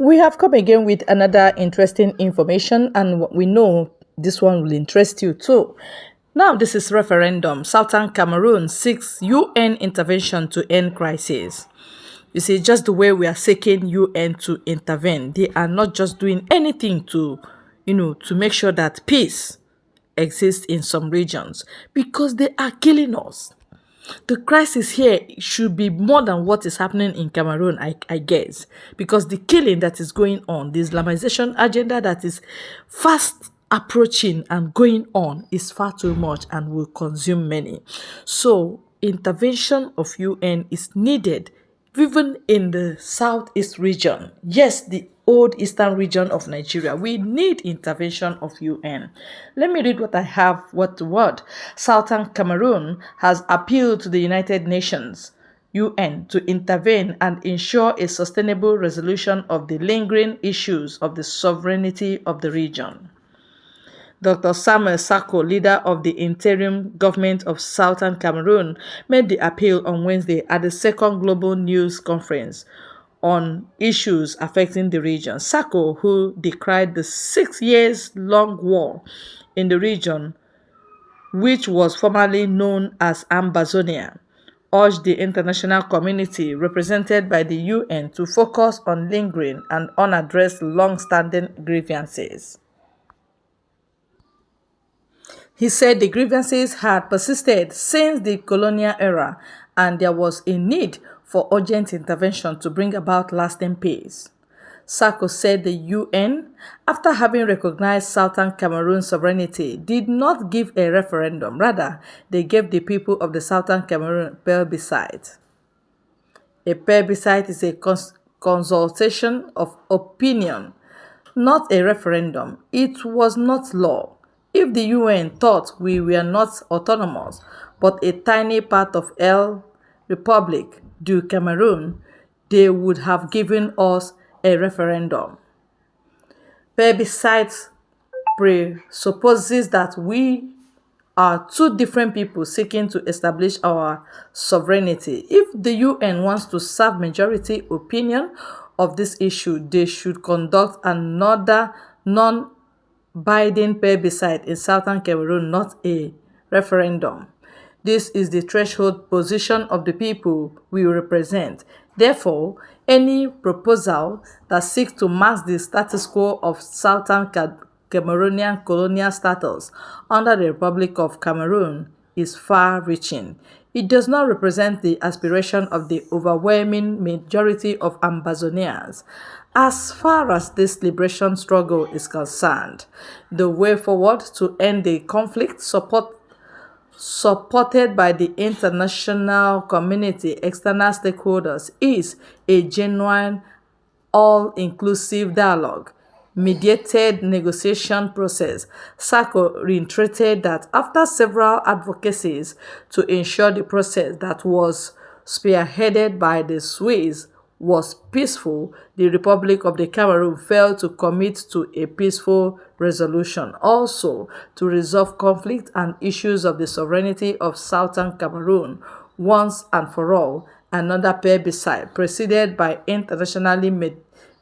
We have come again with another interesting information, and we know this one will interest you too. Now, this is referendum. Southern Cameroon seeks UN intervention to end crisis. You see, just the way we are seeking UN to intervene, they are not just doing anything to make sure that peace exists in some regions because they are killing us. The crisis here should be more than what is happening in Cameroon, I guess, because the killing that is going on, the Islamization agenda that is fast approaching and going on is far too much and will consume many. So, intervention of UN is needed even in the southeast region. Yes, the old eastern region of Nigeria, we need intervention of UN. Let me read what I have, what to what. Southern Cameroon has appealed to the United Nations, UN, to intervene and ensure a sustainable resolution of the lingering issues of the sovereignty of the region. Dr. Samuel Sako, leader of the interim government of Southern Cameroon, made the appeal on Wednesday at the second Global News Conference on issues affecting the region. Sako, who decried the 6 years long war in the region, which was formerly known as Ambazonia, urged the international community, represented by the UN, to focus on lingering and unaddressed long-standing grievances. He said the grievances had persisted since the colonial era and there was a need for urgent intervention to bring about lasting peace. Sako said the UN, after having recognized Southern Cameroon's sovereignty, did not give a referendum. Rather, they gave the people of the Southern Cameroon plebiscite. A plebiscite is a consultation of opinion, not a referendum. It was not law. If the UN thought we were not autonomous, but a tiny part of El Republic du Cameroon, they would have given us a referendum. Plebiscite presupposes that we are two different people seeking to establish our sovereignty. If the UN wants to serve majority opinion of this issue, they should conduct another non-binding plebiscite in Southern Cameroon, not a referendum. This is the threshold position of the people we represent. Therefore, any proposal that seeks to mask the status quo of Southern Cameroonian colonial status under the Republic of Cameroon is far-reaching. It does not represent the aspiration of the overwhelming majority of Ambazonians. As far as this liberation struggle is concerned, the way forward to end the conflict supported by the international community, external stakeholders, is a genuine, all-inclusive dialogue, mediated negotiation process. Sako reiterated that after several advocacies to ensure the process that was spearheaded by the Swiss was peaceful, the Republic of the Cameroon failed to commit to a peaceful resolution. Also, to resolve conflict and issues of the sovereignty of Southern Cameroon once and for all, another plebiscite preceded by internationally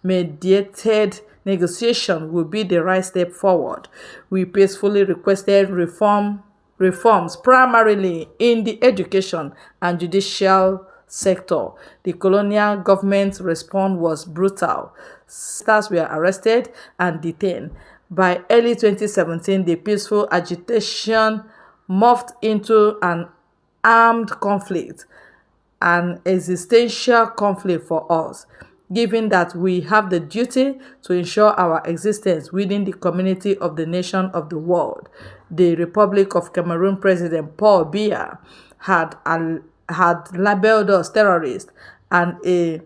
mediated negotiation will be the right step forward. We peacefully requested reforms primarily in the education and judicial sector. The colonial government's response was brutal. Stars were arrested and detained. By early 2017, the peaceful agitation morphed into an armed conflict, an existential conflict for us, given that we have the duty to ensure our existence within the community of the nation of the world. The Republic of Cameroon President Paul Biya had labeled us terrorists and a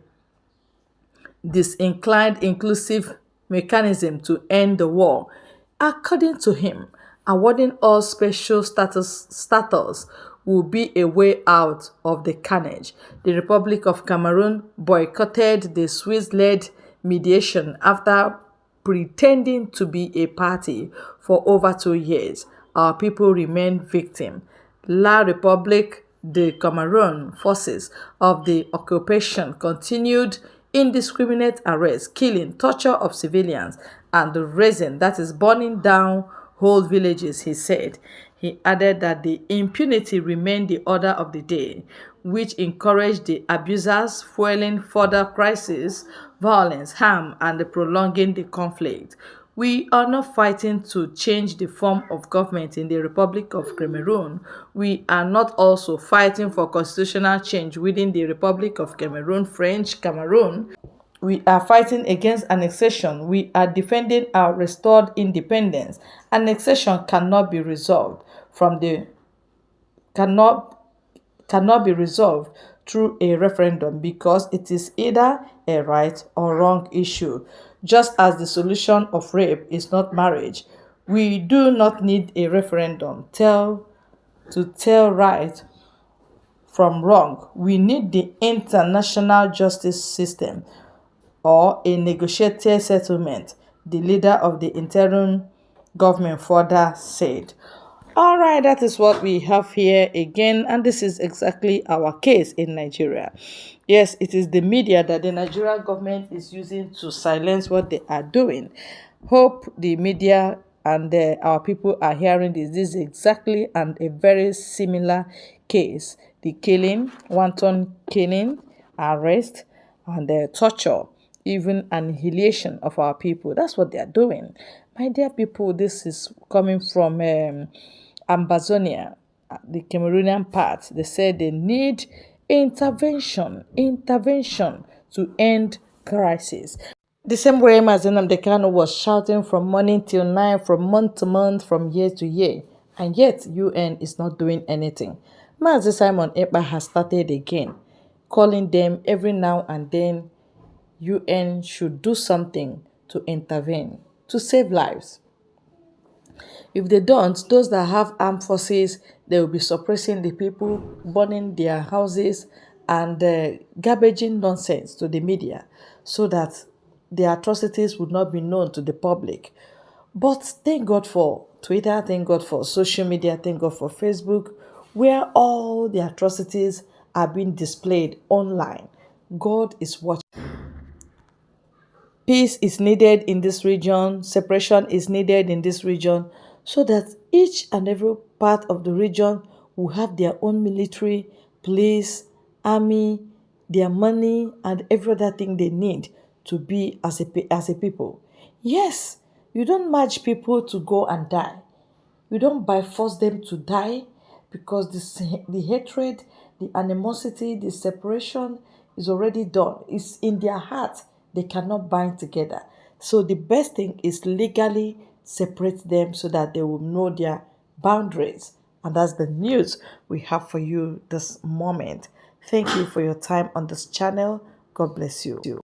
disinclined inclusive mechanism to end the war. According to him, awarding us special status will be a way out of the carnage. The Republic of Cameroon boycotted the Swiss-led mediation after pretending to be a party for over 2 years. Our people remain victims. La République de Cameroon forces of the occupation continued indiscriminate arrest, killing, torture of civilians, and the razing, that is burning down whole villages, he said. He added that the impunity remained the order of the day, which encouraged the abusers, fueling further crisis, violence, harm, and prolonging the conflict. We are not fighting to change the form of government in the Republic of Cameroon. We are not also fighting for constitutional change within the Republic of Cameroon, French Cameroon. We are fighting against annexation. We are defending our restored independence. Annexation cannot be resolved from the cannot cannot be resolved through a referendum because it is either a right or wrong issue. Just as the solution of rape is not marriage, we do not need a referendum to tell right from wrong. We need the international justice system or a negotiated settlement, the leader of the interim government further said. All right, that is what we have here again, and this is exactly our case in Nigeria. Yes, it is the media that the Nigerian government is using to silence what they are doing. Hope the media and our people are hearing this. This is exactly and a very similar case. The killing, wanton killing, arrest, and torture, even annihilation of our people. That's what they are doing. My dear people, this is coming from Ambazonia, the Cameroonian part. They said they need intervention to end crisis. The same way Mazen Amdekano was shouting from morning till night, from month to month, from year to year, and yet UN is not doing anything. Mazen Simon Ekpa has started again, calling them every now and then UN should do something to intervene, to save lives. If they don't, those that have armed forces, they will be suppressing the people, burning their houses, and garbaging nonsense to the media so that the atrocities would not be known to the public. But thank God for Twitter, thank God for social media, thank God for Facebook, where all the atrocities are being displayed online. God is watching. Peace is needed in this region, separation is needed in this region, so that each and every part of the region will have their own military, police, army, their money, and every other thing they need to be as a people. Yes, you don't march people to go and die. You don't by force them to die because the hatred, the animosity, the separation is already done. It's in their heart. They cannot bind together. So the best thing is legally separate them so that they will know their boundaries. And that's the news we have for you this moment. Thank you for your time on this channel. God bless you.